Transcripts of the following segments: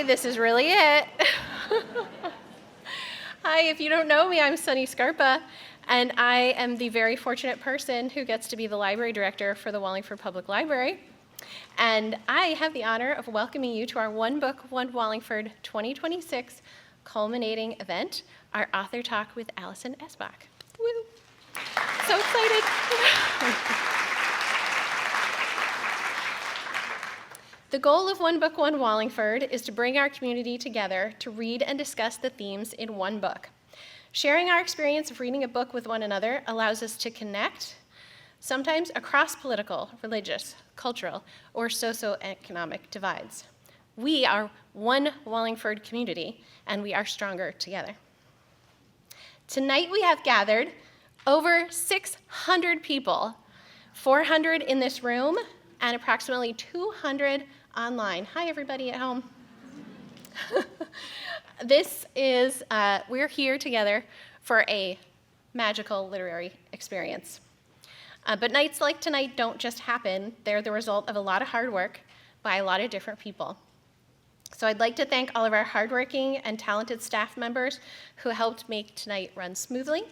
this is really it. Hi, if you don't know me, I'm Sunny Scarpa, and I am the very fortunate person who gets to be the library director for the Wallingford Public Library. And I have the honor of welcoming you to our One Book One Wallingford 2026 culminating event, our author talk with Alison Espach. Woo! So excited. The goal of One Book One Wallingford is to bring our community together to read and discuss the themes in one book. Sharing our experience of reading a book with one another allows us to connect, sometimes across political, religious, cultural, or socioeconomic divides. We are one Wallingford community, and we are stronger together. Tonight we have gathered over 600 people, 400 in this room, and approximately 200 online. Hi, everybody at home. We're here together for a magical literary experience. But nights like tonight don't just happen. They're the result of a lot of hard work by a lot of different people. So I'd like to thank all of our hardworking and talented staff members who helped make tonight run smoothly.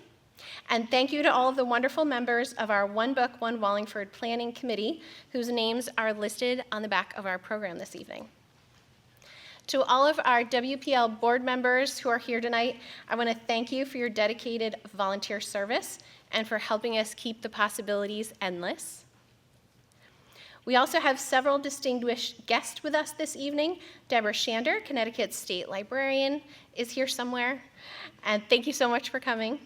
And thank you to all of the wonderful members of our One Book, One Wallingford Planning Committee, whose names are listed on the back of our program this evening. To all of our WPL board members who are here tonight, I want to thank you for your dedicated volunteer service and for helping us keep the possibilities endless. We also have several distinguished guests with us this evening. Deborah Shander, Connecticut's state librarian, is here somewhere, and thank you so much for coming.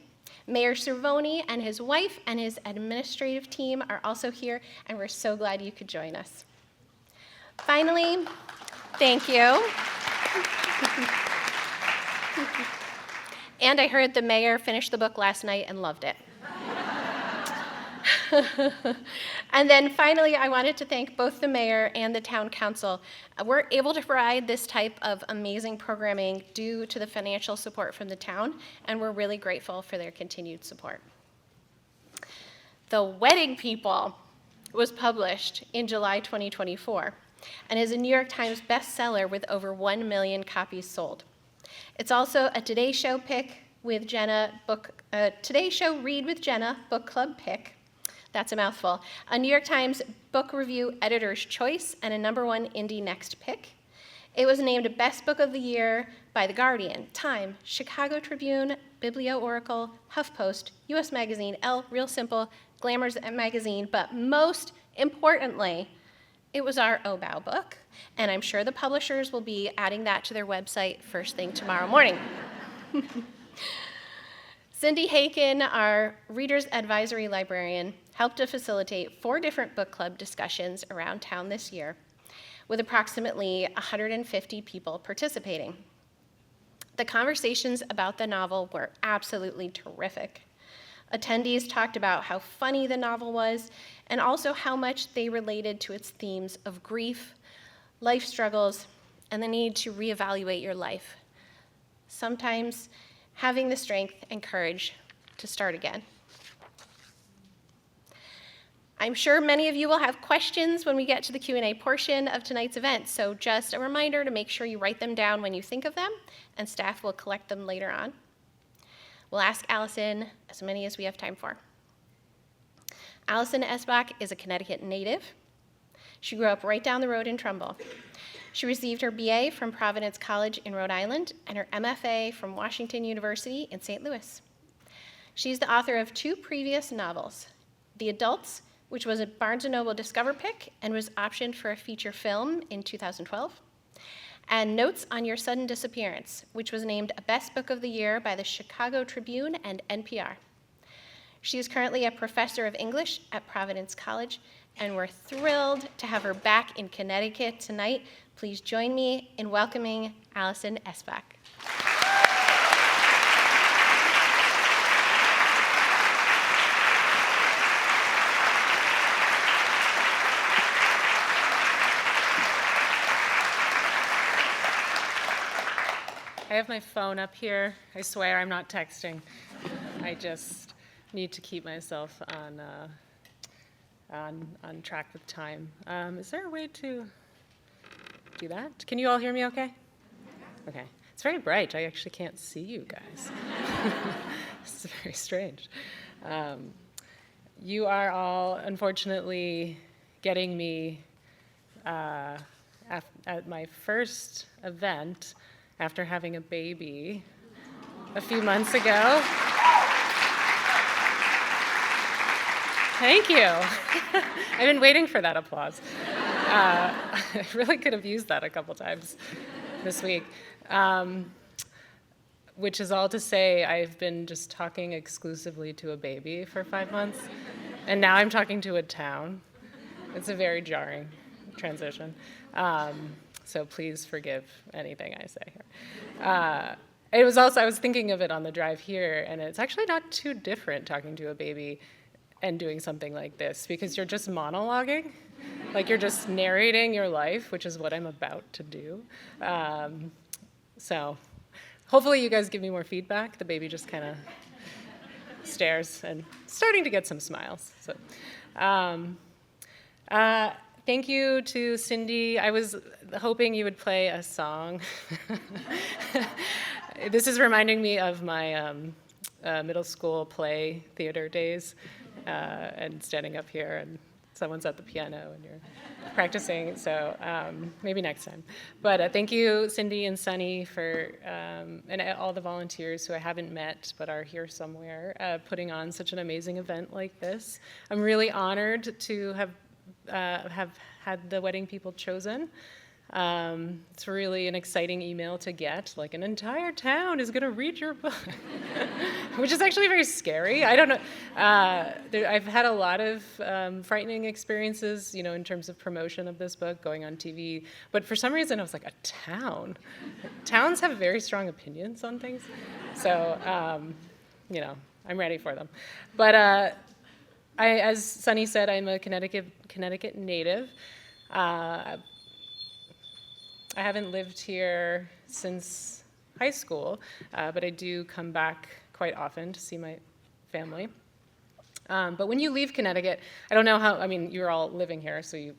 Mayor Cervoni and his wife and his administrative team are also here, and we're so glad you could join us. Finally, thank you. And I heard the mayor finished the book last night and loved it. And then finally, I wanted to thank both the mayor and the town council. We're able to provide this type of amazing programming due to the financial support from the town, and we're really grateful for their continued support. The Wedding People was published in July 2024 and is a New York Times bestseller with over 1 million copies sold. It's also a Today Show pick with Jenna Today Show Read with Jenna book club pick. That's a mouthful. A New York Times Book Review Editor's Choice and a #1 Indie Next pick. It was named Best Book of the Year by The Guardian, Time, Chicago Tribune, Biblio Oracle, HuffPost, US Magazine, Elle, Real Simple, Glamour's Magazine, but most importantly, it was our OBOW book, and I'm sure the publishers will be adding that to their website first thing tomorrow morning. Cindy Haken, our Reader's Advisory Librarian, helped to facilitate 4 different book club discussions around town this year, with approximately 150 people participating. The conversations about the novel were absolutely terrific. Attendees talked about how funny the novel was, and also how much they related to its themes of grief, life struggles, and the need to reevaluate your life. Sometimes having the strength and courage to start again. I'm sure many of you will have questions when we get to the Q&A portion of tonight's event, so just a reminder to make sure you write them down when you think of them, and staff will collect them later on. We'll ask Alison as many as we have time for. Alison Espach is a Connecticut native. She grew up right down the road in Trumbull. She received her BA from Providence College in Rhode Island and her MFA from Washington University in St. Louis. She's the author of 2 previous novels, The Adults, which was a Barnes & Noble Discover pick and was optioned for a feature film in 2012, and Notes on Your Sudden Disappearance, which was named a Best Book of the Year by the Chicago Tribune and NPR. She is currently a professor of English at Providence College, and we're thrilled to have her back in Connecticut tonight. Please join me in welcoming Alison Espach. I have my phone up here. I swear I'm not texting. I just need to keep myself on track with time. Is there a way to do that? Can you all hear me okay? Okay. It's very bright. I actually can't see you guys. It's very strange. You are all, unfortunately, getting me at my first event after having a baby a few months ago. Thank you. I've been waiting for that applause. I really could have used that a couple times this week. Which is all to say, I've been just talking exclusively to a baby for 5 months, and now I'm talking to a town. It's a very jarring transition. So please forgive anything I say here. It was also, I was thinking of it on the drive here, and it's actually not too different talking to a baby and doing something like this, because you're just monologuing. Like, you're just narrating your life, which is what I'm about to do. So hopefully you guys give me more feedback. The baby just kind of stares and starting to get some smiles. So, thank you to Cindy. I was hoping you would play a song. This is reminding me of my middle school play theater days, and standing up here and someone's at the piano and you're practicing, so maybe next time. But thank you, Cindy and Sunny, for and all the volunteers who I haven't met but are here somewhere, putting on such an amazing event like this. I'm really honored to have had the wedding people chosen. It's really an exciting email to get, like, an entire town is going to read your book, which is actually very scary. I don't know. I've had a lot of frightening experiences, in terms of promotion of this book, going on TV. But for some reason, I was like, a town? Towns have very strong opinions on things. So, I'm ready for them. But as Sunny said, I'm a Connecticut native. I haven't lived here since high school, but I do come back quite often to see my family. But when you leave Connecticut, I don't know how, you're all living here, so you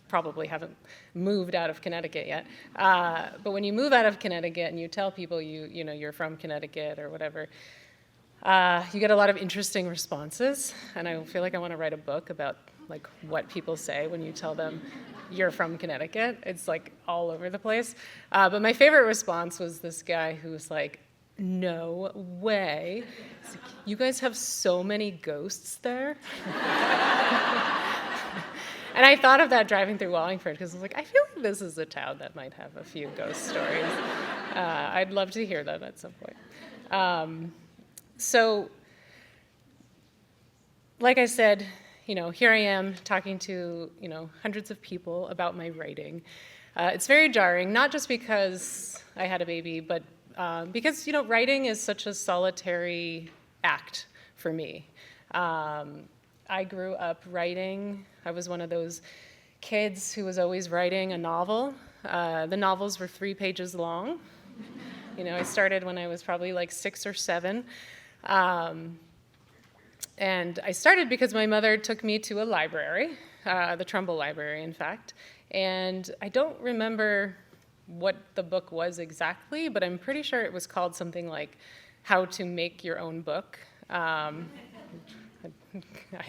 probably haven't moved out of Connecticut yet. But when you move out of Connecticut and you tell people you're from Connecticut or whatever, you get a lot of interesting responses, and I feel like I want to write a book about what people say when you tell them you're from Connecticut. It's all over the place. But my favorite response was this guy who was like, "No way. You guys have so many ghosts there?" And I thought of that driving through Wallingford, because I was like, I feel like this is a town that might have a few ghost stories. I'd love to hear that at some point. So, like I said, here I am talking to, hundreds of people about my writing. It's very jarring, not just because I had a baby, but because, writing is such a solitary act for me. I grew up writing. I was one of those kids who was always writing a novel. The novels were 3 pages long. I started when I was probably 6 or 7. And I started because my mother took me to a library, the Trumbull Library, in fact. And I don't remember what the book was exactly, but I'm pretty sure it was called something like How to Make Your Own Book. I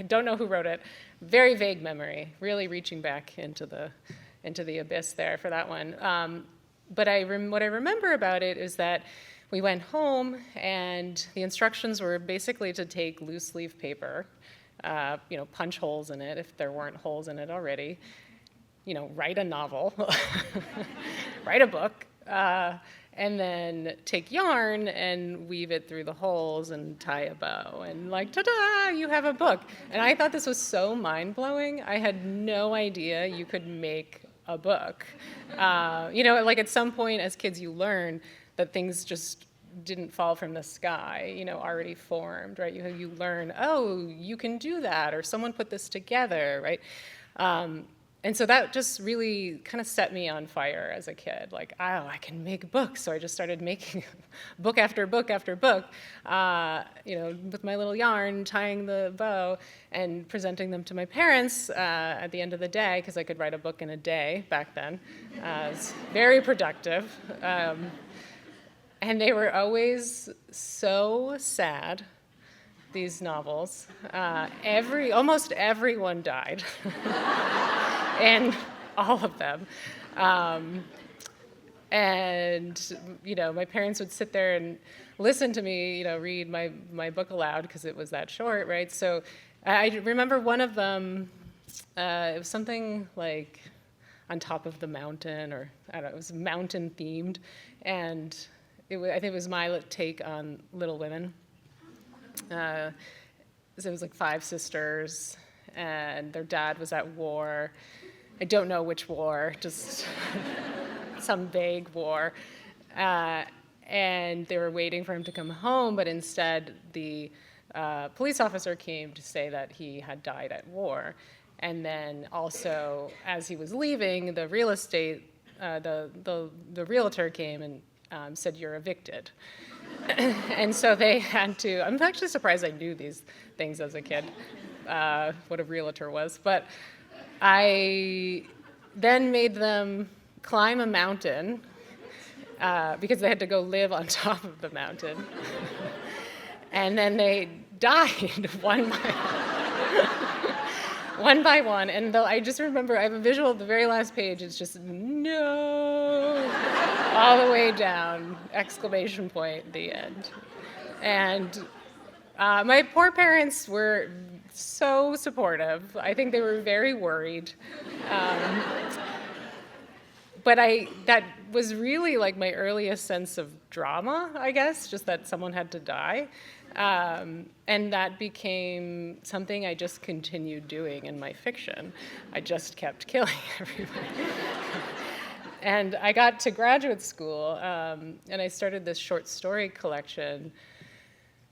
don't know who wrote it. Very vague memory, really reaching back into the abyss there for that one. But what I remember about it is that we went home, and the instructions were basically to take loose leaf paper, punch holes in it if there weren't holes in it already, write a novel, write a book, and then take yarn and weave it through the holes and tie a bow, and ta-da, you have a book. And I thought this was so mind-blowing. I had no idea you could make a book. At some point as kids you learn that things just didn't fall from the sky, already formed, right? You learn, oh, you can do that, or someone put this together, right? And so that just really kind of set me on fire as a kid. I can make books. So I just started making book after book after book, with my little yarn, tying the bow, and presenting them to my parents at the end of the day, because I could write a book in a day back then. It was very productive. And they were always so sad, these novels. Almost everyone died, and all of them. And my parents would sit there and listen to me, read my book aloud because it was that short, right? So I remember one of them. It was something like On Top of the Mountain, or I don't know. It was mountain themed, and I think it was my take on Little Women. So it was like 5 sisters, and their dad was at war. I don't know which war, just some vague war. And they were waiting for him to come home, but instead the police officer came to say that he had died at war. And then also, as he was leaving, the real estate, the realtor came and said, "You're evicted." And so they had to. I'm actually surprised I knew these things as a kid, what a realtor was. But I then made them climb a mountain because they had to go live on top of the mountain. And then they died one by one. And I just remember, I have a visual at the very last page. It's just, no, all the way down, exclamation point, the end. And my poor parents were so supportive. I think they were very worried. But that was really like my earliest sense of drama, I guess, just that someone had to die. And that became something I just continued doing in my fiction. I just kept killing everybody. And I got to graduate school, and I started this short story collection,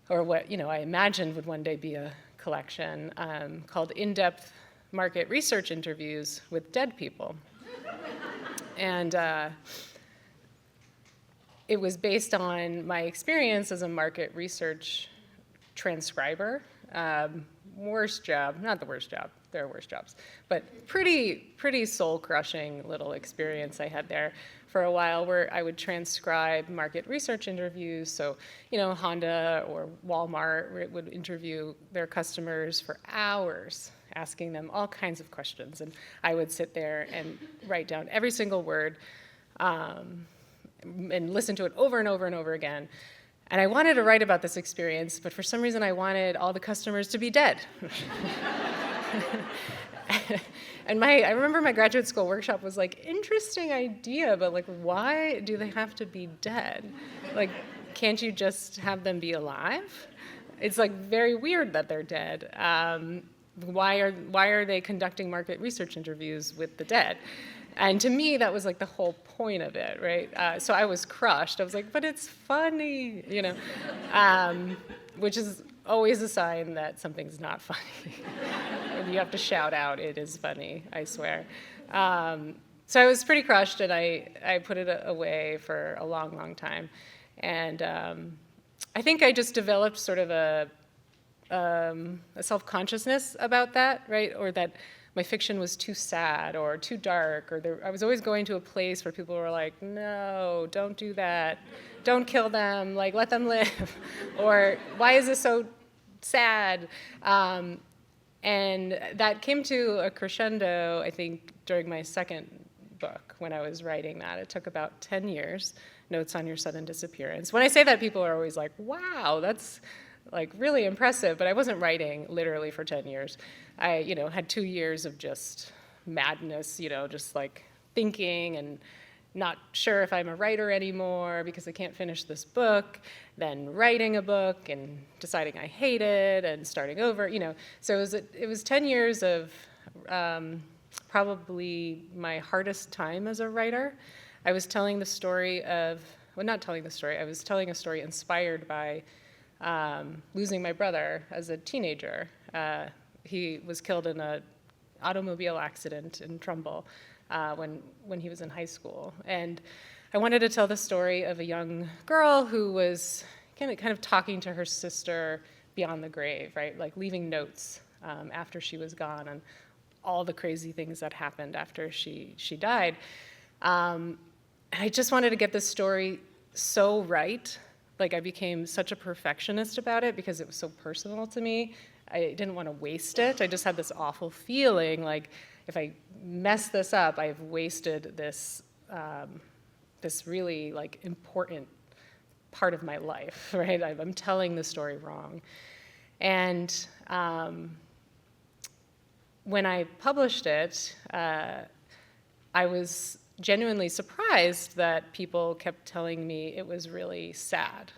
or what I imagined would one day be a collection, called In-Depth Market Research Interviews with Dead People. And it was based on my experience as a market research transcriber. Worst job, not the worst job, there are worse jobs, but pretty soul-crushing little experience I had there for a while, where I would transcribe market research interviews. So, Honda or Walmart would interview their customers for hours, asking them all kinds of questions. And I would sit there and write down every single word and listen to it over and over and over again. And I wanted to write about this experience, but for some reason I wanted all the customers to be dead. And I remember my graduate school workshop was like, interesting idea, but like, why do they have to be dead? Like, can't you just have them be alive? It's like very weird that they're dead. Why are they conducting market research interviews with the dead? And to me, that was like the whole point of it, right? So I was crushed. I was like, but it's funny, which is always a sign that something's not funny. You have to shout out, it is funny, I swear. So I was pretty crushed, and I put it away for a long, long time. And I think I just developed sort of a self-consciousness about that, right? Or that my fiction was too sad or too dark, or I was always going to a place where people were like, no, don't do that. Don't kill them, like, let them live. Or, why is this so sad? And that came to a crescendo, I think, during my second book when I was writing that. It took about 10 years, Notes on Your Sudden Disappearance. When I say that, people are always like, wow, that's like really impressive, but I wasn't writing literally for 10 years. I, had 2 years of just madness, just like thinking and not sure if I'm a writer anymore because I can't finish this book, then writing a book and deciding I hate it and starting over, So it was 10 years of probably my hardest time as a writer. I was telling the story of, well, not telling the story, I was telling a story inspired by losing my brother as a teenager. He was killed in an automobile accident in Trumbull when he was in high school. And I wanted to tell the story of a young girl who was kind of talking to her sister beyond the grave, right? Like leaving notes after she was gone and all the crazy things that happened after she died. I just wanted to get this story so right. Like, I became such a perfectionist about it because it was so personal to me. I didn't want to waste it. I just had this awful feeling like if I mess this up, I've wasted this this really like important part of my life, right? I'm telling the story wrong. And when I published it, I was genuinely surprised that people kept telling me it was really sad,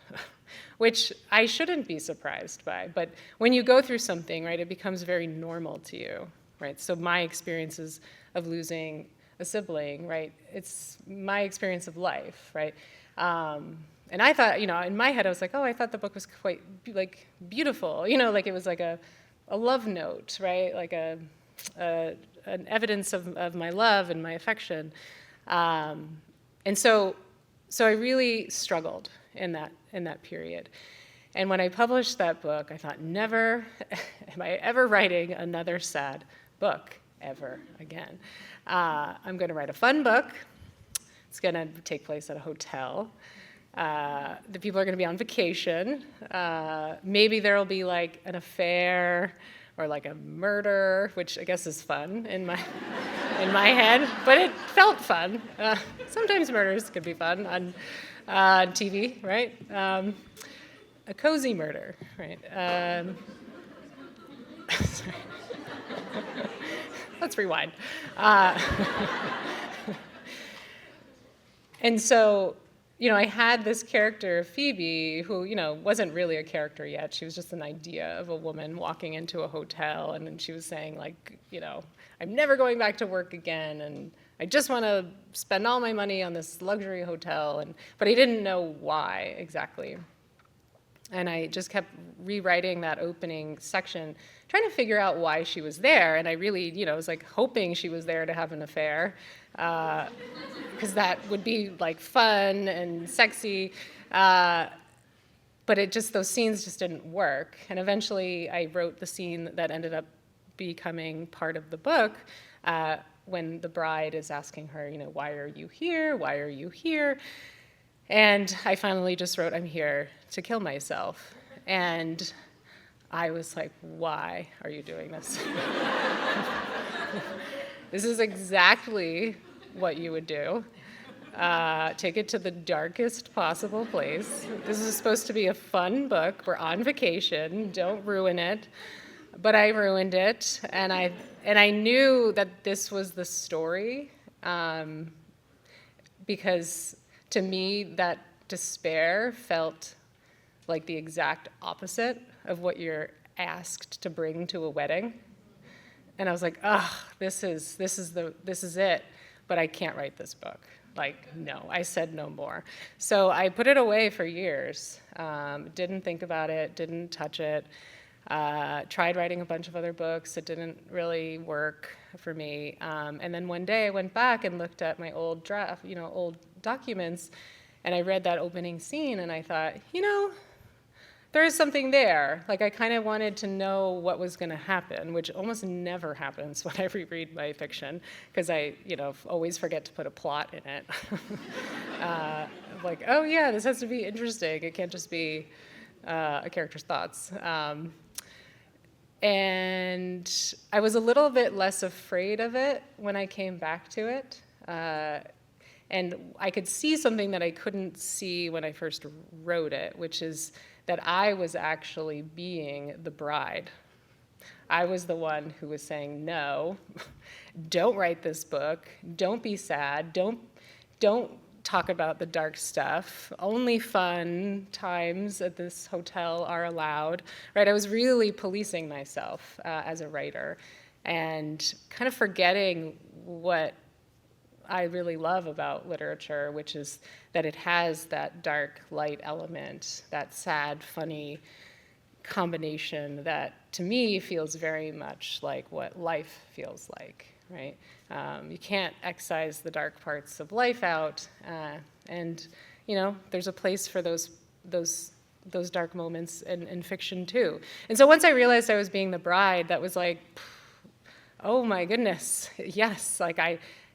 which I shouldn't be surprised by. But when you go through something, right, it becomes very normal to you, right? So my experiences of losing a sibling, right, it's my experience of life, right? And I thought, in my head, I was like, oh, I thought the book was quite, like, beautiful, like it was like a love note, right? Like an evidence of my love and my affection. And so I really struggled in that period. And when I published that book, I thought, never am I ever writing another sad book ever again. I'm going to write a fun book. It's going to take place at a hotel. The people are going to be on vacation. Maybe there will be like an affair or like a murder, which I guess is fun in my head, but it felt fun. Sometimes murders could be fun on TV, right? A cozy murder, right? Sorry. Let's rewind. And so, I had this character, Phoebe, who, wasn't really a character yet. She was just an idea of a woman walking into a hotel, and then she was saying, like, I'm never going back to work again, and I just want to spend all my money on this luxury hotel, but I didn't know why exactly. And I just kept rewriting that opening section, trying to figure out why she was there. And I really, was like hoping she was there to have an affair, because that would be like fun and sexy. But those scenes just didn't work. And eventually I wrote the scene that ended up becoming part of the book, when the bride is asking her, why are you here? Why are you here? And I finally just wrote, I'm here to kill myself. And I was like, why are you doing this? This is exactly what you would do. Take it to the darkest possible place. This is supposed to be a fun book. We're on vacation. Don't ruin it. But I ruined it. And I knew that this was the story, because to me, that despair felt like the exact opposite of what you're asked to bring to a wedding. And I was like, this is it, but I can't write this book. Like, no, I said no more. So I put it away for years, didn't think about it, didn't touch it, tried writing a bunch of other books. It didn't really work for me. And then one day I went back and looked at my old draft, old documents, and I read that opening scene, and I thought, there is something there. Like, I kind of wanted to know what was going to happen, which almost never happens when I reread my fiction, because I, always forget to put a plot in it. Like, oh yeah, this has to be interesting. It can't just be a character's thoughts. And I was a little bit less afraid of it when I came back to it. And I could see something that I couldn't see when I first wrote it, which is that I was actually being the bride. I was the one who was saying, no, don't write this book, don't be sad, don't talk about the dark stuff, only fun times at this hotel are allowed, right? I was really policing myself as a writer and kind of forgetting what I really love about literature, which is that it has that dark, light element, that sad, funny combination that, to me, feels very much like what life feels like, right? You can't excise the dark parts of life out, and there's a place for those dark moments in fiction too. And so once I realized I was being the bride, that was like, oh my goodness, yes,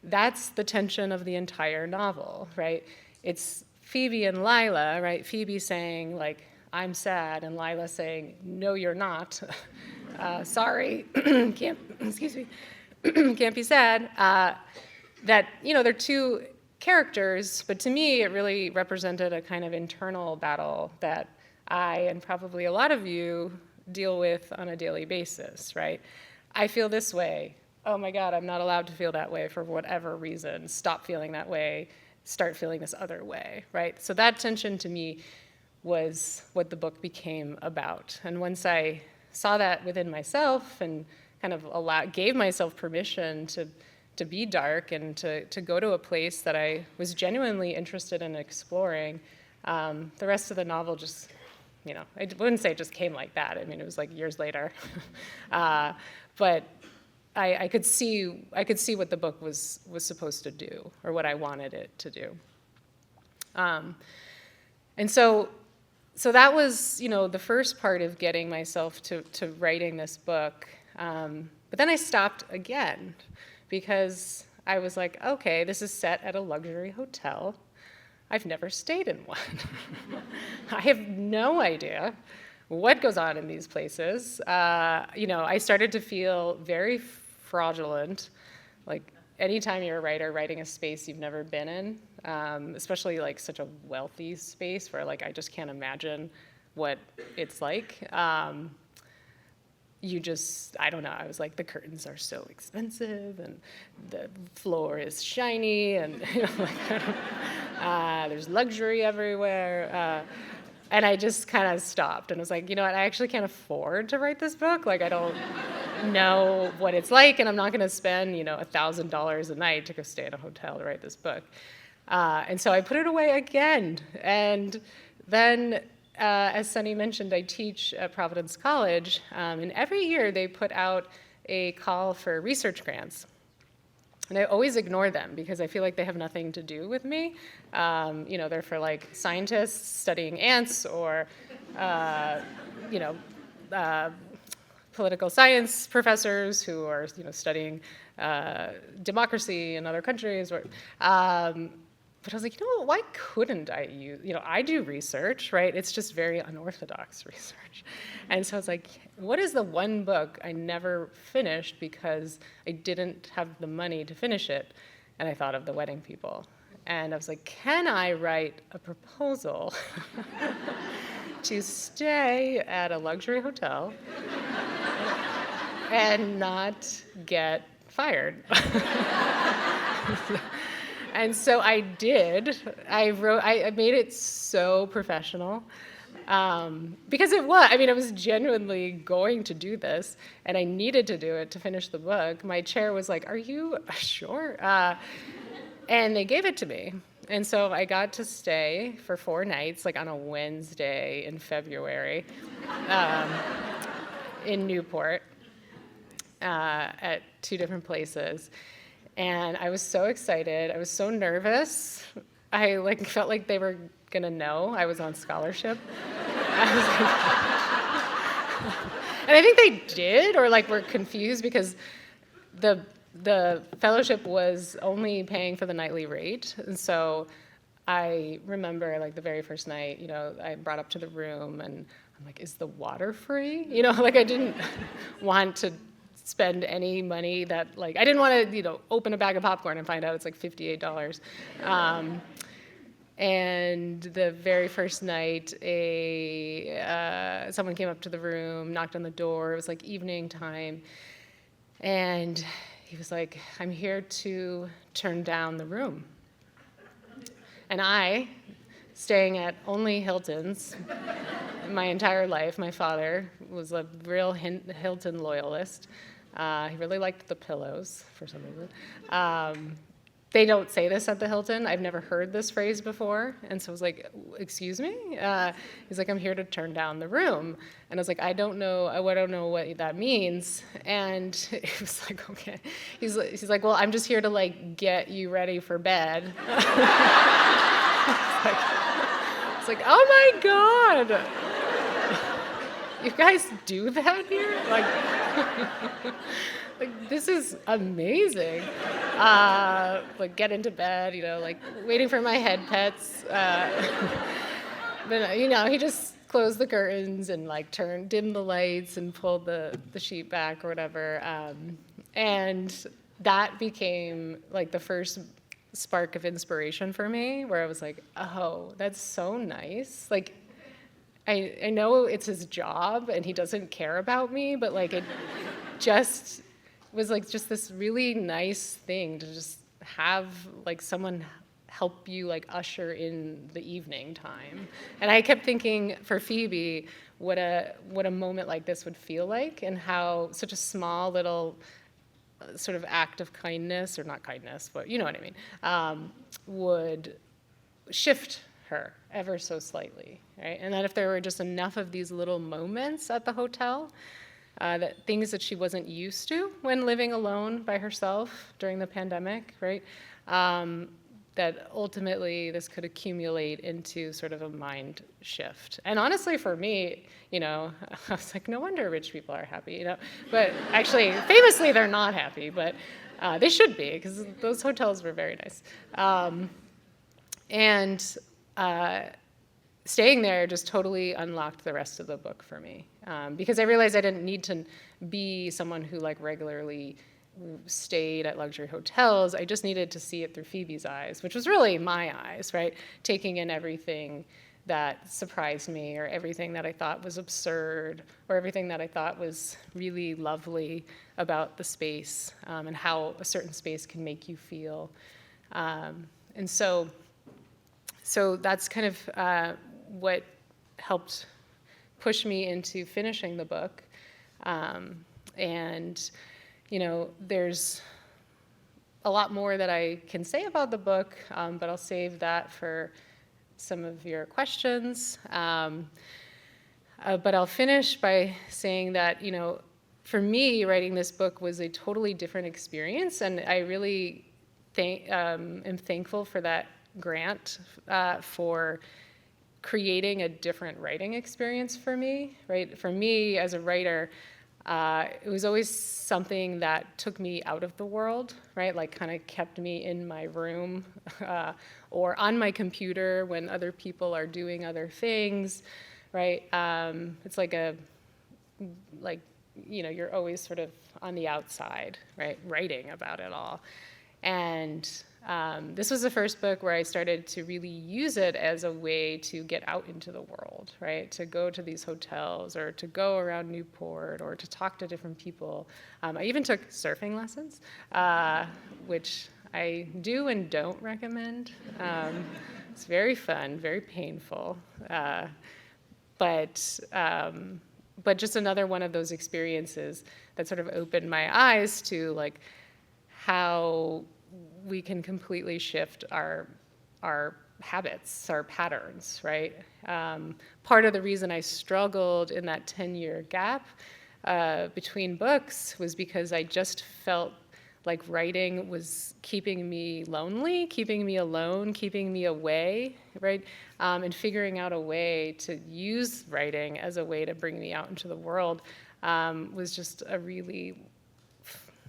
that's the tension of the entire novel, right? It's Phoebe and Lila, right? Phoebe saying, like, I'm sad, and Lila saying, no, you're not. Sorry, can't, excuse me, can't be sad. That, they're two characters, but to me, it really represented a kind of internal battle that I, and probably a lot of you, deal with on a daily basis, right? I feel this way. Oh my God, I'm not allowed to feel that way for whatever reason. Stop feeling that way, start feeling this other way, right? So that tension to me was what the book became about. And once I saw that within myself and kind of gave myself permission to be dark and to go to a place that I was genuinely interested in exploring, the rest of the novel just, I wouldn't say it just came like that. I mean, it was like years later. But I could see what the book was supposed to do, or what I wanted it to do. And so that was, the first part of getting myself to writing this book. But then I stopped again, because I was like, okay, this is set at a luxury hotel. I've never stayed in one. I have no idea what goes on in these places. I started to feel very fraudulent. Like, anytime you're a writer writing a space you've never been in, especially like such a wealthy space where like I just can't imagine what it's like. I don't know, I was like, the curtains are so expensive and the floor is shiny and there's luxury everywhere. And I just kind of stopped and was like, what, I actually can't afford to write this book. Like, I don't know what it's like, and I'm not gonna spend, $1,000 a night to go stay in a hotel to write this book. And so I put it away again. And then, as Sunny mentioned, I teach at Providence College, and every year they put out a call for research grants. And I always ignore them because I feel like they have nothing to do with me. They're for like scientists studying ants, or, political science professors who are, studying democracy in other countries. But I was like, why couldn't I use, I do research, right? It's just very unorthodox research. And so I was like, what is the one book I never finished because I didn't have the money to finish it? And I thought of The Wedding People. And I was like, can I write a proposal to stay at a luxury hotel and not get fired? And so I did. I made it so professional, because it was. I mean, I was genuinely going to do this, and I needed to do it to finish the book. My chair was like, "Are you sure?" And they gave it to me, and so I got to stay for 4 nights, like on a Wednesday in February, in Newport, at 2 different places. And I was so excited. I was so nervous. I felt like they were gonna know I was on scholarship. I was like, and I think they did, or were confused, because the fellowship was only paying for the nightly rate. And so I remember the very first night, I brought up to the room and I'm like, is the water free? I didn't want to spend any money that, I didn't want to, open a bag of popcorn and find out it's $58. And the very first night, someone came up to the room, knocked on the door. It was evening time. And he was like, I'm here to turn down the room. And I, staying at only Hiltons my entire life, my father was a real Hilton loyalist. He really liked the pillows for some reason. They don't say this at the Hilton. I've never heard this phrase before. And so I was like, excuse me? He's like, I'm here to turn down the room. And I was like, I don't know what that means. And he was like, okay. He's like, well, I'm just here to get you ready for bed. It's like, oh my God. you guys do that here? Like this is amazing. Like get into bed, like waiting for my head pets. But he just closed the curtains and like dimmed the lights and pulled the sheet back or whatever. And that became like the first spark of inspiration for me, where I was like, oh, that's so nice. Like, I know it's his job and he doesn't care about me, but like it just was like just this really nice thing to just have like someone help you like usher in the evening time. And I kept thinking for Phoebe, what a moment like this would feel like, and how such a small little sort of act of kindness, or not kindness, but you know what I mean, would shift her ever so slightly, right? And that if there were just enough of these little moments at the hotel, that things that she wasn't used to when living alone by herself during the pandemic, right? That ultimately this could accumulate into sort of a mind shift. And honestly, for me, I was like, no wonder rich people are happy, But actually, famously, they're not happy, but they should be, because those hotels were very nice. And staying there just totally unlocked the rest of the book for me, because I realized I didn't need to be someone who like regularly stayed at luxury hotels. I just needed to see it through Phoebe's eyes, which was really my eyes, right? Taking in everything that surprised me, or everything that I thought was absurd, or everything that I thought was really lovely about the space, and how a certain space can make you feel. And so that's kind of what helped push me into finishing the book. And there's a lot more that I can say about the book, but I'll save that for some of your questions. But I'll finish by saying that, for me, writing this book was a totally different experience, and I really am thankful for that grant for creating a different writing experience for me, right? For me, as a writer, it was always something that took me out of the world, right? Like kind of kept me in my room or on my computer when other people are doing other things, right? It's you're always sort of on the outside, right? Writing about it all. And this was the first book where I started to really use it as a way to get out into the world, right? To go to these hotels, or to go around Newport, or to talk to different people. I even took surfing lessons, which I do and don't recommend. It's very fun, very painful, but just another one of those experiences that sort of opened my eyes to like how we can completely shift our habits, our patterns, right? Part of the reason I struggled in that 10-year gap between books was because I just felt like writing was keeping me lonely, keeping me alone, keeping me away, right? And figuring out a way to use writing as a way to bring me out into the world was just a really,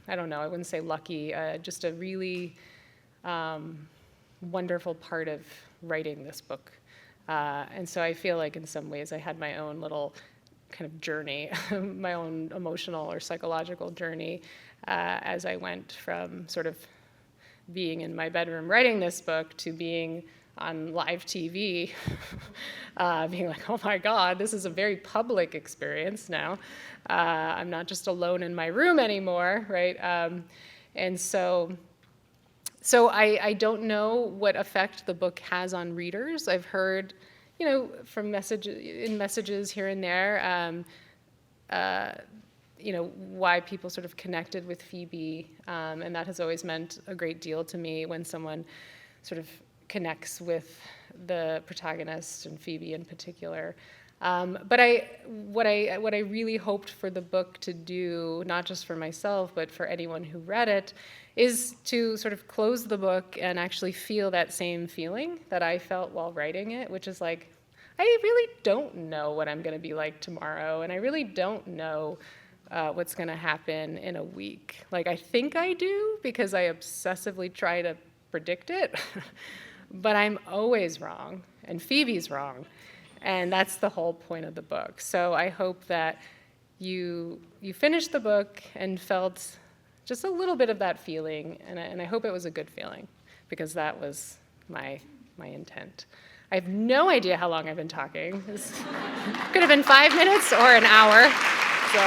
I don't know, I wouldn't say lucky, just a really wonderful part of writing this book. And so I feel like in some ways I had my own little kind of journey, my own emotional or psychological journey as I went from sort of being in my bedroom writing this book to being on live TV, being like, oh my God, this is a very public experience now. I'm not just alone in my room anymore, right? And so I don't know what effect the book has on readers. I've heard, from messages here and there, why people sort of connected with Phoebe, and that has always meant a great deal to me when someone sort of connects with the protagonist and Phoebe in particular. But what I really hoped for the book to do, not just for myself, but for anyone who read it, is to sort of close the book and actually feel that same feeling that I felt while writing it, which is like, I really don't know what I'm going to be like tomorrow, and I really don't know what's going to happen in a week. Like, I think I do because I obsessively try to predict it, but I'm always wrong, and Phoebe's wrong, and that's the whole point of the book. So I hope that you finished the book and felt just a little bit of that feeling, and I hope it was a good feeling, because that was my intent. I have no idea how long I've been talking. This could have been 5 minutes or an hour. So.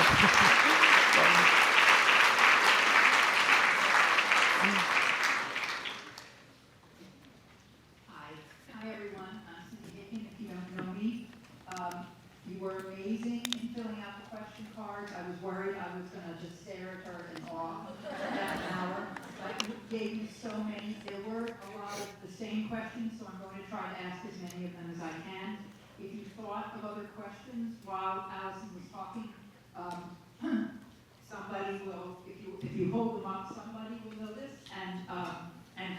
Hi everyone. Cindy, if you don't know me, you were amazing in filling out the question cards. I was worried I was going to just stare at her in awe for that hour. But you gave me so many. There were a lot of the same questions, so I'm going to try to ask as many of them as I can. If you thought of other questions while Alison was talking, somebody will, if you hold them up, somebody will notice and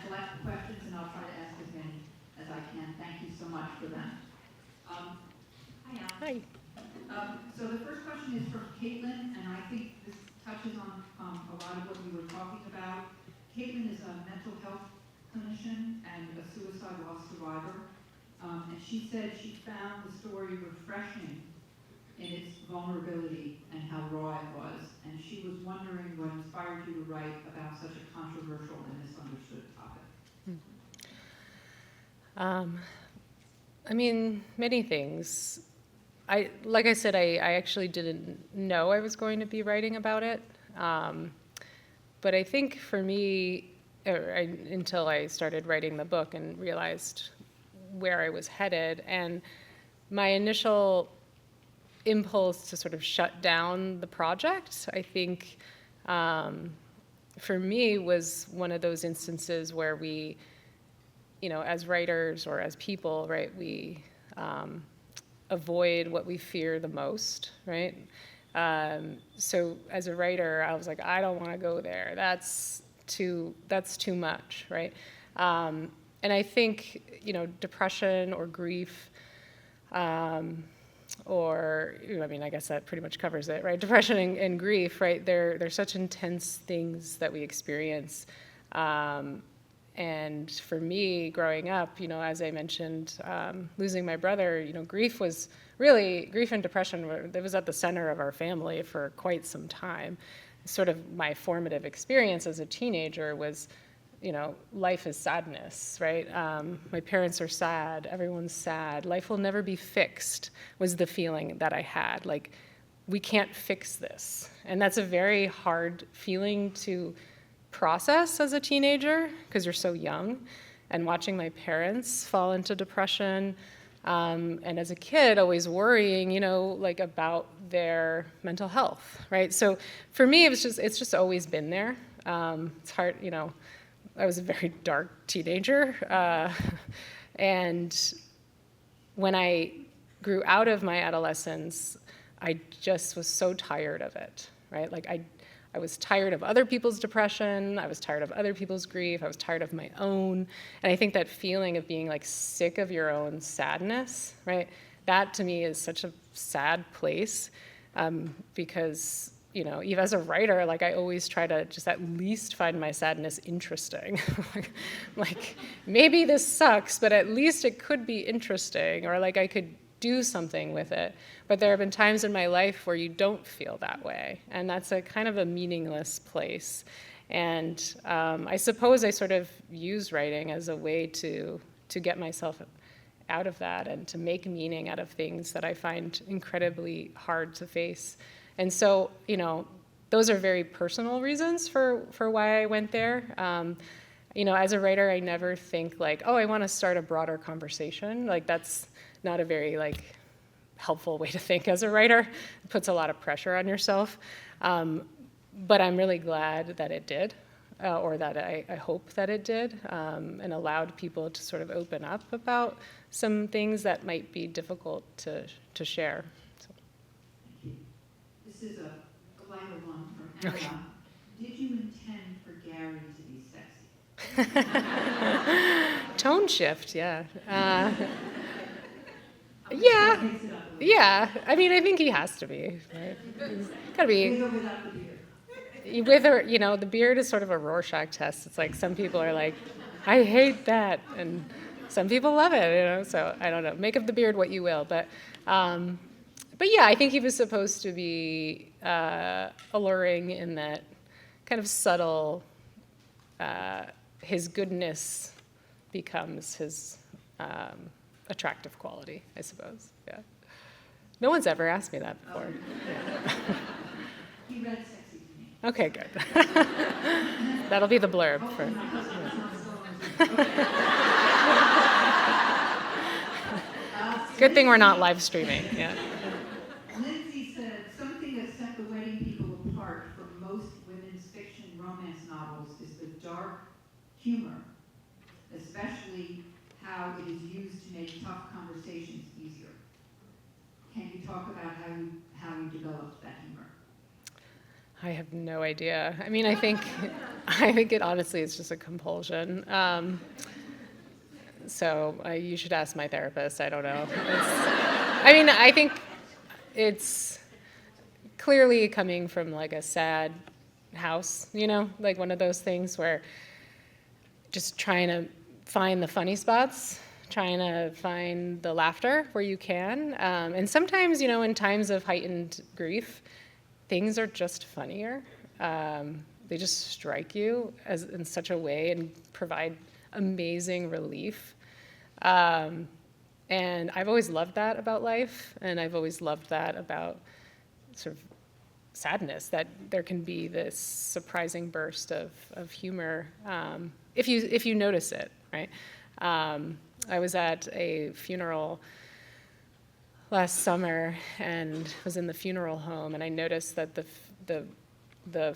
collect the questions, and I'll try to ask as many as I can. Thank you so much for them. Hi, Alison. Hi. So the first question is from Caitlin, and I think this touches on a lot of what you were talking about. Caitlin is a mental health clinician and a suicide loss survivor, and she said she found the story refreshing in its vulnerability and how raw it was, and she was wondering what inspired you to write about such a controversial and misunderstood topic. I mean, many things. Like I said, I actually didn't know I was going to be writing about it. But I think for me, until I started writing the book and realized where I was headed, and my initial impulse to sort of shut down the project, I think, for me was one of those instances where we, as writers or as people, right, we avoid what we fear the most, right? So as a writer, I was like, I don't want to go there. That's too much, right? And I think, depression or grief, or, I guess that pretty much covers it, right? Depression and grief, right? They're such intense things that we experience. And for me, growing up, as I mentioned, losing my brother, grief and depression, it was at the center of our family for quite some time. Sort of my formative experience as a teenager was, life is sadness, right? My parents are sad, everyone's sad, life will never be fixed, was the feeling that I had. Like, we can't fix this. And that's a very hard feeling to process as a teenager because you're so young, and watching my parents fall into depression, and as a kid always worrying, about their mental health, right? So for me, it's just always been there. It's hard, I was a very dark teenager, and when I grew out of my adolescence, I just was so tired of it, right? Like I was tired of other people's depression, I was tired of other people's grief, I was tired of my own, and I think that feeling of being like sick of your own sadness, right? That to me is such a sad place, because, even as a writer, like I always try to just at least find my sadness interesting. Like, maybe this sucks, but at least it could be interesting, or like I could do something with it. But there have been times in my life where you don't feel that way, and that's a kind of a meaningless place. And I suppose I sort of use writing as a way to get myself out of that and to make meaning out of things that I find incredibly hard to face. And so, those are very personal reasons for why I went there. As a writer, I never think like, oh, I want to start a broader conversation. Like, that's not a very helpful way to think as a writer. It puts a lot of pressure on yourself. But I'm really glad that it did, or that I hope that it did, and allowed people to sort of open up about some things that might be difficult to share. So. This is a lighter one from Emma. Okay. Did you intend for Gary to be sexy? Tone shift, yeah. Yeah, Mix it up a little. yeah. I mean, I think he has to be. Right? He's gotta be. With or without the beard. With or, the beard is sort of a Rorschach test. It's like some people are like, I hate that, and some people love it, So I don't know. Make of the beard what you will, but yeah, I think he was supposed to be alluring in that kind of subtle. His goodness becomes his attractive quality, I suppose. Yeah. No one's ever asked me that before. Yeah. He read sexy to me. Okay, good. That'll be the blurb for. Hopefully my husband's not still on Good thing we're not live streaming. Yeah. Lindsay said, something that set the wedding people apart from most women's fiction romance novels is the dark humor, especially how it is used to make tough conversations easier. Can you talk about how you developed that humor? I have no idea. I mean, I think it honestly is just a compulsion. So you should ask my therapist. I don't know. I think it's clearly coming from like a sad house, like one of those things where just trying to find the funny spots, trying to find the laughter where you can. And sometimes, in times of heightened grief, things are just funnier. They just strike you in such a way and provide amazing relief. And I've always loved that about life, and I've always loved that about sort of sadness, that there can be this surprising burst of humor if you notice it, right? I was at a funeral last summer and was in the funeral home, and I noticed that the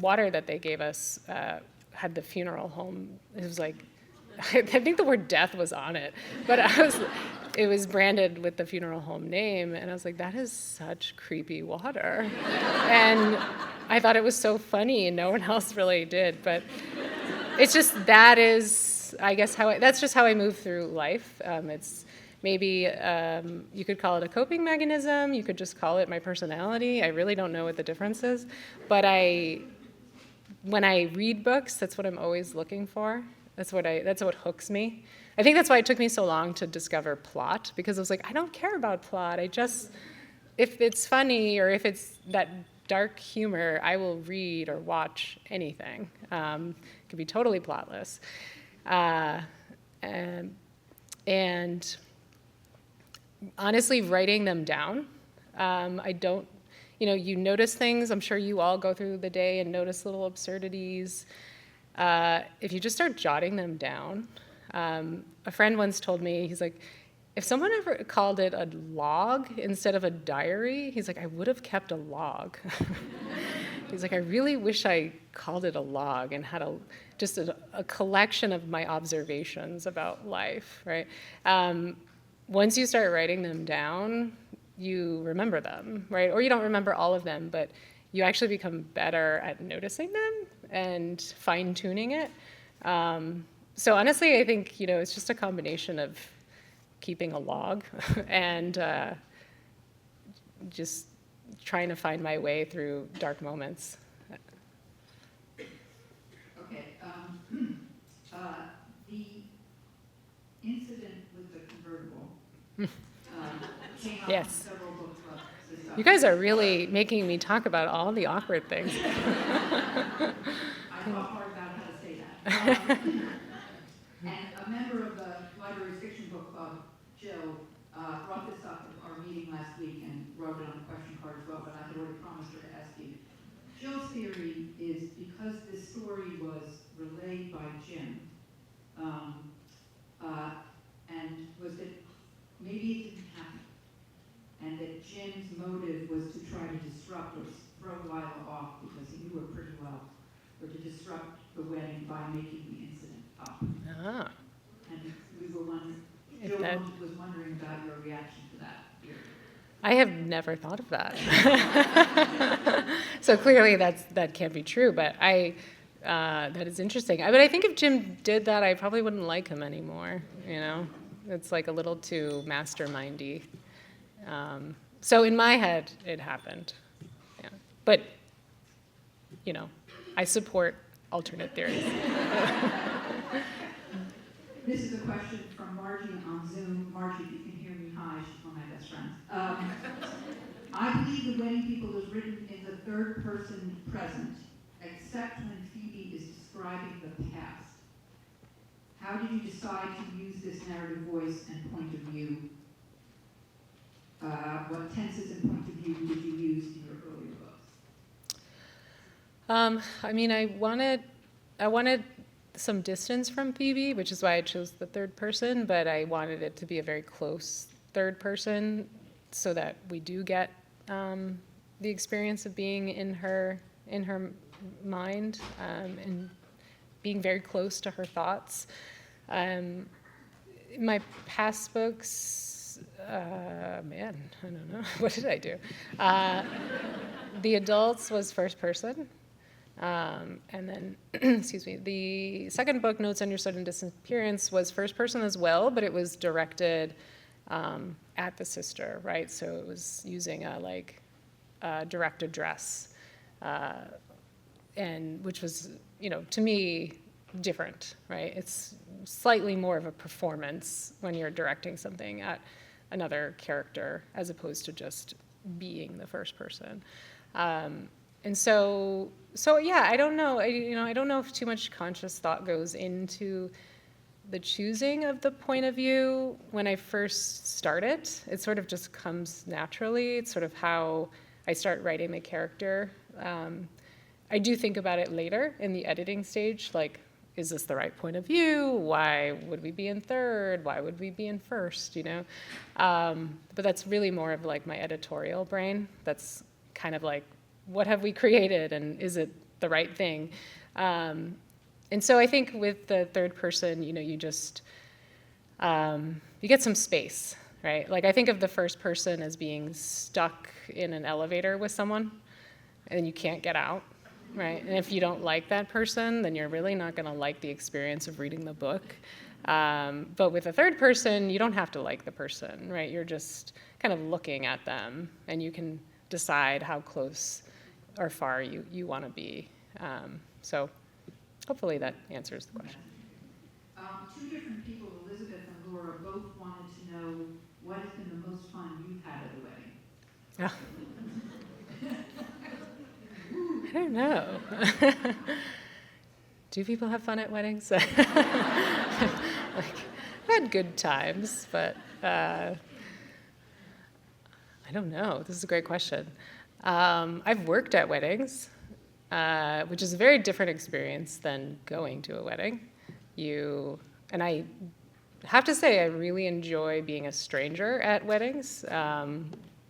water that they gave us had the funeral home. It was like, I think the word death was on it, but it was branded with the funeral home name, and I was like, that is such creepy water. And I thought it was so funny, and no one else really did, but it's just, that is, I guess, that's just how I move through life. It's maybe, you could call it a coping mechanism, you could just call it my personality. I really don't know what the difference is, but when I read books, that's what I'm always looking for. That's what hooks me. I think that's why it took me so long to discover plot, because I was like, I don't care about plot. If it's funny or if it's that dark humor, I will read or watch anything. It could be totally plotless. And honestly, writing them down, I don't, you notice things. I'm sure you all go through the day and notice little absurdities. If you just start jotting them down, a friend once told me, he's like, if someone ever called it a log instead of a diary, he's like, I would have kept a log. He's like, I really wish I called it a log and had just a collection of my observations about life, right? Once you start writing them down, you remember them, right? Or you don't remember all of them, but you actually become better at noticing them and fine-tuning it. So honestly, I think, it's just a combination of keeping a log and just trying to find my way through dark moments. Okay. The incident with the convertible came up Yes. in several book clubs this summer. You guys are really making me talk about all the awkward things. I thought hard about how to say that. And a member of the Library Fiction Book Club, Jill, brought this up at our meeting last week and wrote it on a question card as well, but I had already promised her to ask you. Jill's theory is because this story was relayed by Jim, and was that maybe it didn't happen, and that Jim's motive was to try to disrupt or throw Lila off because he knew her pretty well, or to disrupt the wedding by making the incident up. Ah. And we were wondering, Jill was wondering about your reaction to that theory. I have never thought of that. So clearly that can't be true, but that is interesting. I think if Jim did that, I probably wouldn't like him anymore, It's like a little too mastermindy. So in my head, it happened. Yeah. But, I support alternate theories. This is a question from Margie on Zoom. Margie, if you can hear me, hi, she's one of my best friends. I believe The Wedding People is written in the third person present, except when Phoebe is describing the past. How did you decide to use this narrative voice and point of view? What tenses and point of view did you use in your earlier books? I wanted some distance from Phoebe, which is why I chose the third person, but I wanted it to be a very close third person so that we do get the experience of being in her mind and being very close to her thoughts. In my past books, I don't know, what did I do? The Adults was first person. And then, excuse me, the second book, Notes on Your Sudden Disappearance, was first person as well, but it was directed at the sister, right? So it was using a direct address, and which was, to me, different, right? It's slightly more of a performance when you're directing something at another character as opposed to just being the first person. And so yeah, I don't know. I don't know if too much conscious thought goes into the choosing of the point of view when I first start it. It sort of just comes naturally. It's sort of how I start writing the character. I do think about it later in the editing stage, like, is this the right point of view? Why would we be in third? Why would we be in first? But that's really more of like my editorial brain. That's kind of like, what have we created, and is it the right thing? And so I think with the third person, you just, you get some space, right? Like I think of the first person as being stuck in an elevator with someone and you can't get out, right? And if you don't like that person, then you're really not gonna like the experience of reading the book. But with a third person, you don't have to like the person, right? You're just kind of looking at them and you can decide how close or far you want to be. So hopefully that answers the question. Two different people, Elizabeth and Laura, both wanted to know what has been the most fun you've had at the wedding. I don't know. Do people have fun at weddings? I've had good times, but I don't know. This is a great question. I've worked at weddings, which is a very different experience than going to a wedding. And I have to say, I really enjoy being a stranger at weddings,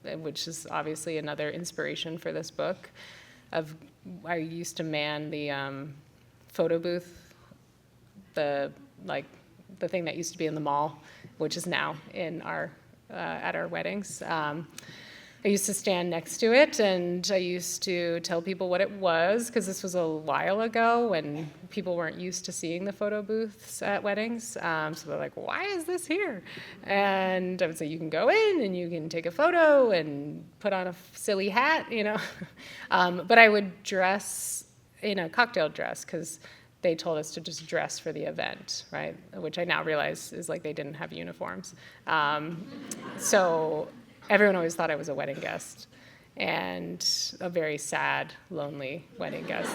which is obviously another inspiration for this book. I used to man the photo booth, the thing that used to be in the mall, which is now in at our weddings. I used to stand next to it, and I used to tell people what it was, because this was a while ago when people weren't used to seeing the photo booths at weddings. So they're like, why is this here? And I would say, you can go in, and you can take a photo, and put on a silly hat, But I would dress in a cocktail dress, because they told us to just dress for the event, right? Which I now realize is like they didn't have uniforms. So everyone always thought I was a wedding guest, and a very sad, lonely wedding guest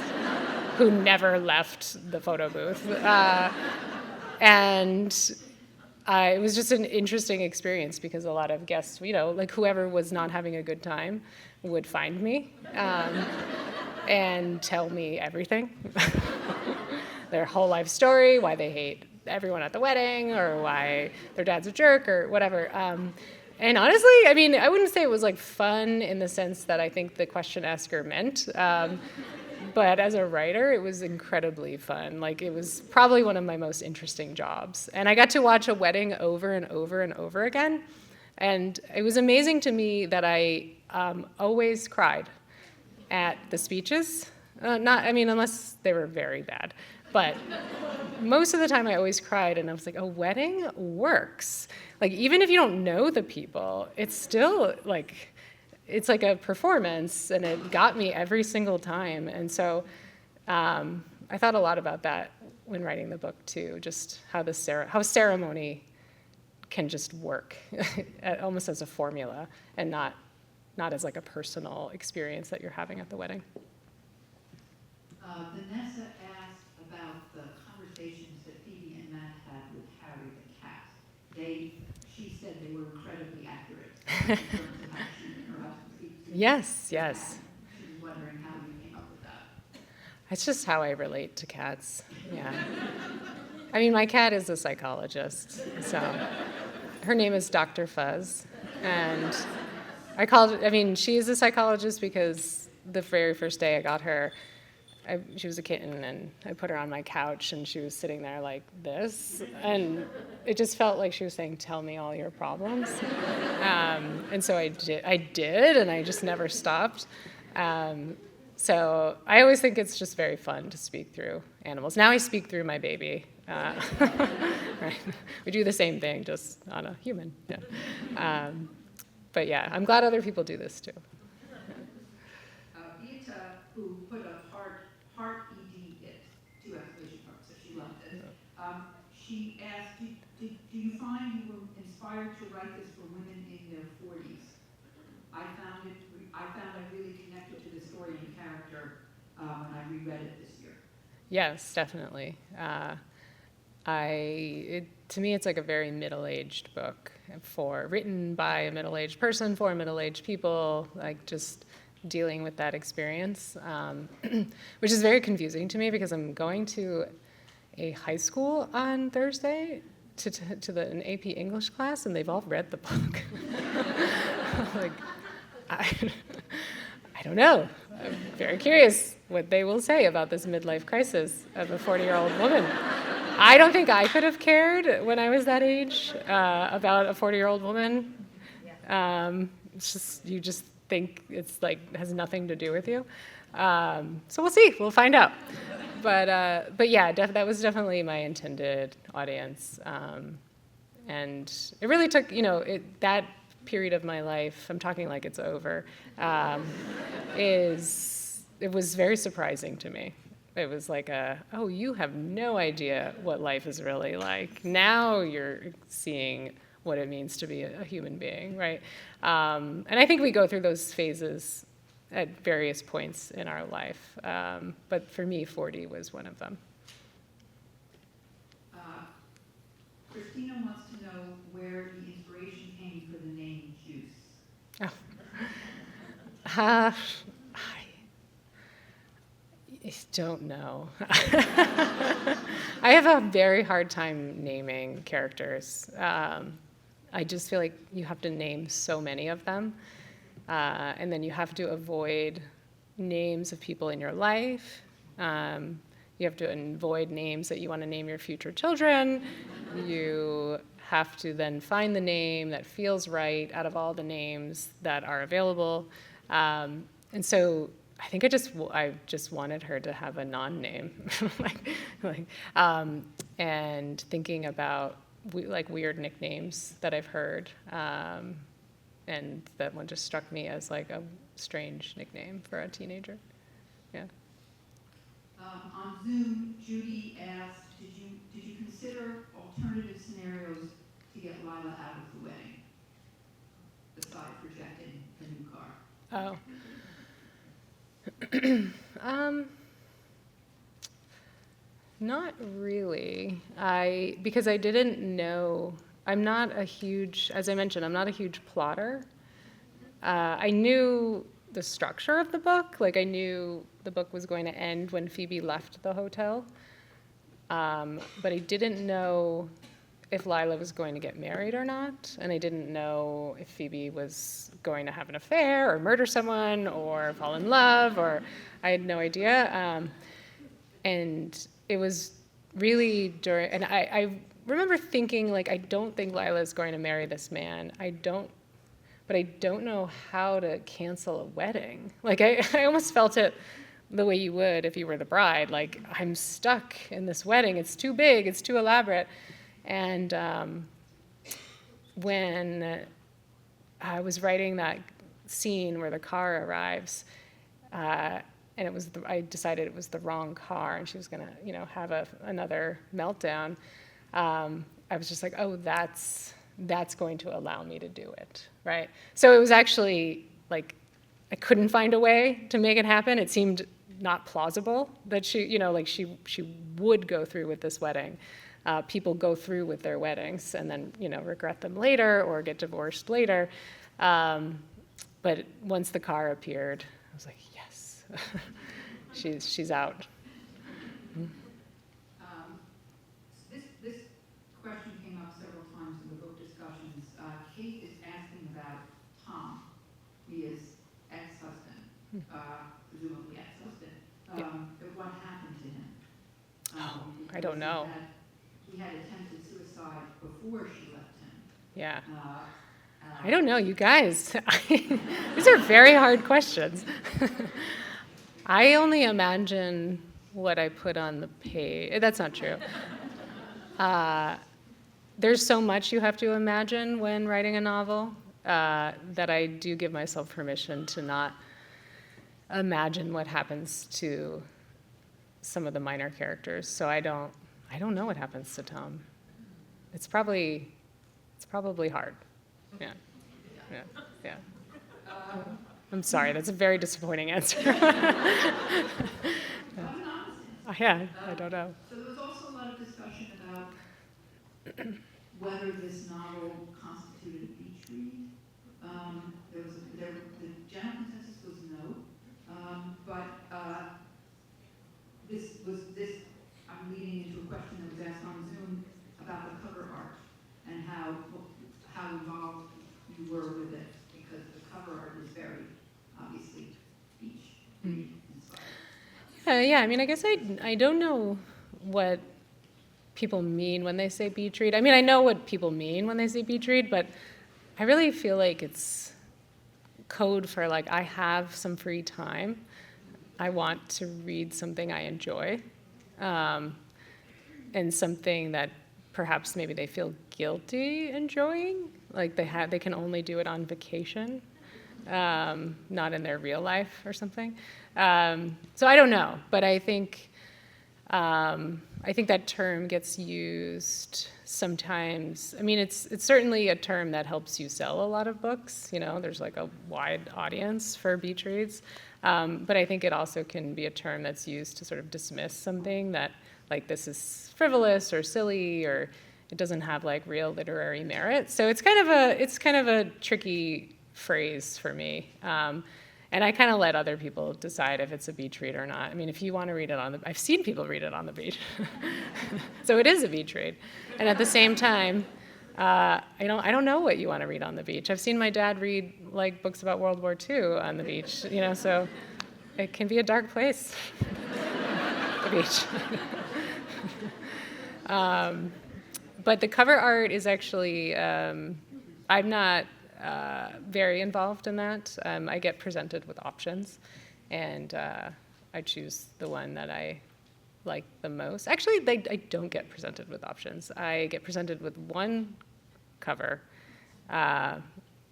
who never left the photo booth. And it was just an interesting experience because a lot of guests, like whoever was not having a good time would find me and tell me everything. Their whole life story, why they hate everyone at the wedding, or why their dad's a jerk, or whatever. And honestly, I wouldn't say it was like fun in the sense that I think the question asker meant. But as a writer, it was incredibly fun. Like, it was probably one of my most interesting jobs. And I got to watch a wedding over and over and over again. And it was amazing to me that I always cried at the speeches. Unless they were very bad. But most of the time I always cried, and I was like, a wedding works. Like, even if you don't know the people, it's still like, it's like a performance, and it got me every single time. And so I thought a lot about that when writing the book too, just how how ceremony can just work almost as a formula and not as like a personal experience that you're having at the wedding. Vanessa asked about the conversations that Phoebe and Matt had with Harry the cat. She said they were incredibly accurate in terms of how she and her husband speak to Yes, the yes. cat. She was wondering how you came up with that. It's just how I relate to cats. Yeah. I mean, my cat is a psychologist, so her name is Dr. Fuzz, and she is a psychologist because the very first day I got her, she was a kitten, and I put her on my couch, and she was sitting there like this, and it just felt like she was saying, "Tell me all your problems," and so I did, and I just never stopped. So I always think it's just very fun to speak through animals. Now I speak through my baby. Right. We do the same thing, just on a human. Yeah. But yeah, I'm glad other people do this too. Vita, who put a heart ED it, 2 exclamation marks, so she loved it. She asked, do you find you were inspired to write this for women in their 40s? I found I really connected to the story and character when I reread it this year. Yes, definitely. To me, it's like a very middle-aged book, written by a middle-aged person for middle-aged people, like just dealing with that experience, which is very confusing to me because I'm going to a high school on Thursday to an AP English class, and they've all read the book. Like, I don't know. I'm very curious what they will say about this midlife crisis of a 40-year-old woman. I don't think I could have cared when I was that age about a 40-year-old woman. It's just, you just think it's like has nothing to do with you. So we'll see. We'll find out. But yeah, that was definitely my intended audience. And it really took, that period of my life, I'm talking like it's over, it was very surprising to me. It was like oh, you have no idea what life is really like. Now you're seeing what it means to be a human being, right? And I think we go through those phases at various points in our life. But for me, 40 was one of them. Christina wants to know where the inspiration came for the name Juice. I don't know. I have a very hard time naming characters. I just feel like you have to name so many of them. And then you have to avoid names of people in your life. You have to avoid names that you want to name your future children. You have to then find the name that feels right out of all the names that are available. And so I think I just wanted her to have a non-name, and thinking about weird nicknames that I've heard, and that one just struck me as like a strange nickname for a teenager. Yeah. On Zoom, Judy asked, did you consider alternative scenarios to get Lila out of the wedding, besides rejecting the new car? Oh. Not really. Because I didn't know, as I mentioned, I'm not a huge plotter. I knew the structure of the book. Like, I knew the book was going to end when Phoebe left the hotel. But I didn't know if Lila was going to get married or not, and I didn't know if Phoebe was going to have an affair or murder someone or fall in love, or I had no idea. And it was really and I remember thinking, like, I don't think Lila's going to marry this man. But I don't know how to cancel a wedding. Like, I almost felt it the way you would if you were the bride. Like, I'm stuck in this wedding. It's too big. It's too elaborate. And when I was writing that scene where the car arrives, and I decided it was the wrong car, and she was going to, have another meltdown. I was just like, oh, that's going to allow me to do it, right? So it was actually like I couldn't find a way to make it happen. It seemed not plausible that she would go through with this wedding. People go through with their weddings and then, regret them later or get divorced later. But once the car appeared, I was like, yes, she's out. This question came up several times in the book discussions. Kate is asking about Tom, his ex-husband, presumably ex-husband. What happened to him? I don't know. He had attempted suicide before she left him. Yeah. I don't know, you guys. These are very hard questions. I only imagine what I put on the page. That's not true. There's so much you have to imagine when writing a novel that I do give myself permission to not imagine what happens to some of the minor characters. So I don't know what happens to Tom. It's probably hard. Yeah. I'm sorry, that's a very disappointing answer. Yeah, I don't know. So there was also a lot of discussion about whether this novel constituted a beach read. The general consensus was no, but I'm leading into a question that was asked on Zoom about the cover art and how involved you were with it, because the cover art is very obviously beach inspired. Yeah. I mean, I guess I don't know what people mean when they say beach read. I mean, I know what people mean when they say beach read, but I really feel like it's code for, like, I have some free time. I want to read something I enjoy, and something that perhaps maybe they feel guilty enjoying, like they can only do it on vacation, not in their real life or something. So I don't know, but I think that term gets used sometimes. I mean, it's certainly a term that helps you sell a lot of books. There's like a wide audience for beach reads. But I think it also can be a term that's used to sort of dismiss something that, like, this is frivolous or silly, or it doesn't have like real literary merit. So it's kind of a tricky phrase for me. And I kind of let other people decide if it's a beach read or not. I mean, if you want to read it I've seen people read it on the beach. So it is a beach read. And at the same time, I don't know what you want to read on the beach. I've seen my dad read like books about World War II on the beach, so it can be a dark place, the beach. But the cover art is actually, I'm not very involved in that. I get presented with options, and I choose the one that I like the most. Actually, I don't get presented with options. I get presented with one cover.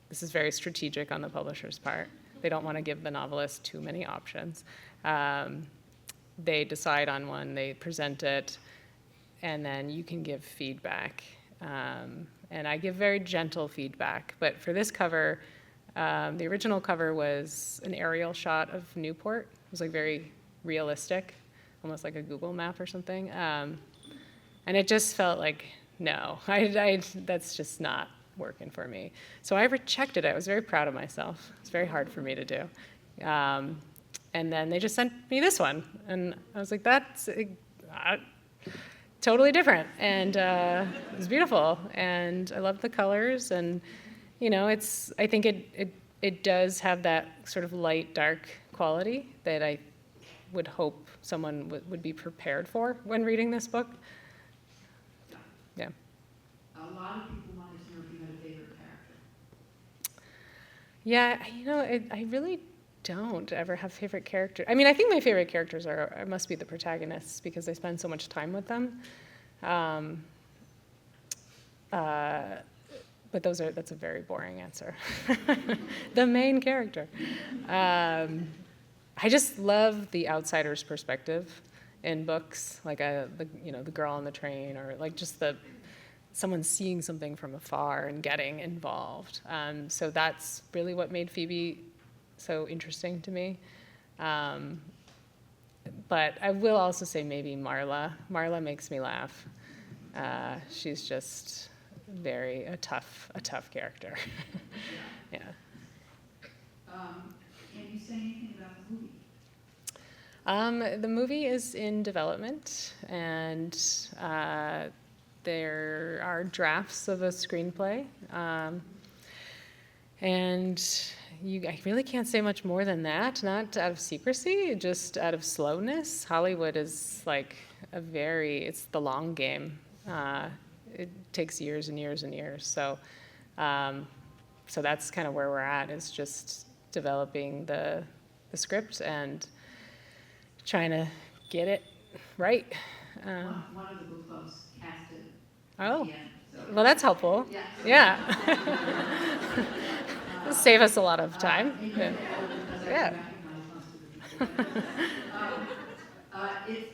This is very strategic on the publisher's part. They don't want to give the novelist too many options. They decide on one, they present it, and then you can give feedback. And I give very gentle feedback. But for this cover, the original cover was an aerial shot of Newport. It was like very realistic, almost like a Google map or something. And it just felt like, no, that's just not working for me. So I rejected it. I was very proud of myself. It's very hard for me to do. And then they just sent me this one. And I was like, that's totally different. And it was beautiful. And I loved the colors. And, I think it does have that sort of light, dark quality that I would hope someone would be prepared for when reading this book. Yeah. A lot of people wanted to know if you had a favorite character. Yeah, I really don't ever have favorite characters. I mean, I think my favorite characters must be the protagonists because I spend so much time with them. But that's a very boring answer. The main character. I just love the outsider's perspective in books, like the girl on the train, or like just someone seeing something from afar and getting involved. So that's really what made Phoebe so interesting to me. But I will also say maybe Marla. Marla makes me laugh. She's just a tough character. Yeah. Can you say anything about the movie? The movie is in development, and there are drafts of a screenplay. And I really can't say much more than that, not out of secrecy, just out of slowness. Hollywood is like it's the long game. It takes years and years and years. So that's kind of where we're at, is just developing the script and trying to get it right. One of the book clubs cast it. Oh, Yeah, so. well, that's helpful. Yeah. It'll save us a lot of time. Yeah. Yeah. It's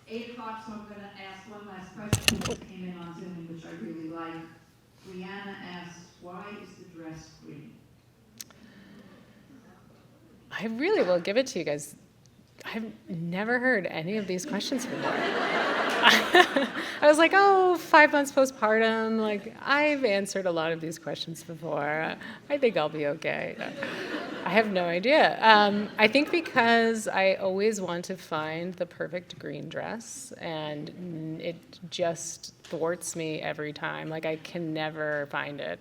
8 o'clock, so I'm going to ask one last question that came in on Zoom, which I really like. Brianna asks, why is the dress green? I really will give it to you guys. I've never heard any of these questions before. I was like, 5 months postpartum. Like, I've answered a lot of these questions before. I think I'll be okay. I have no idea. I think because I always want to find the perfect green dress, and it just thwarts me every time. Like, I can never find it.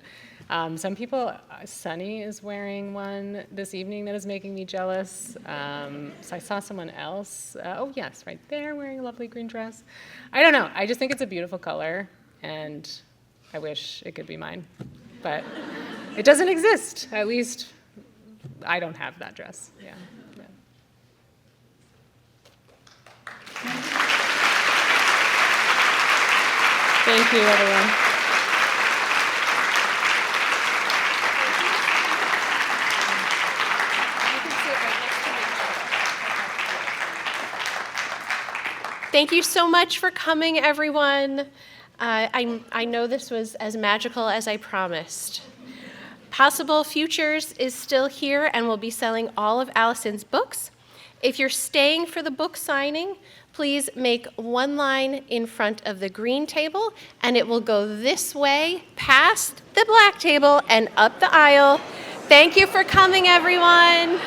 Some people, Sunny is wearing one this evening that is making me jealous. So I saw someone else, yes, right there, wearing a lovely green dress. I don't know, I just think it's a beautiful color, and I wish it could be mine. But it doesn't exist, at least I don't have that dress, yeah. Thank you, everyone. Thank you so much for coming, everyone. I know this was as magical as I promised. Possible Futures is still here and will be selling all of Alison's books. If you're staying for the book signing, please make one line in front of the green table, and it will go this way, past the black table, and up the aisle. Thank you for coming, everyone.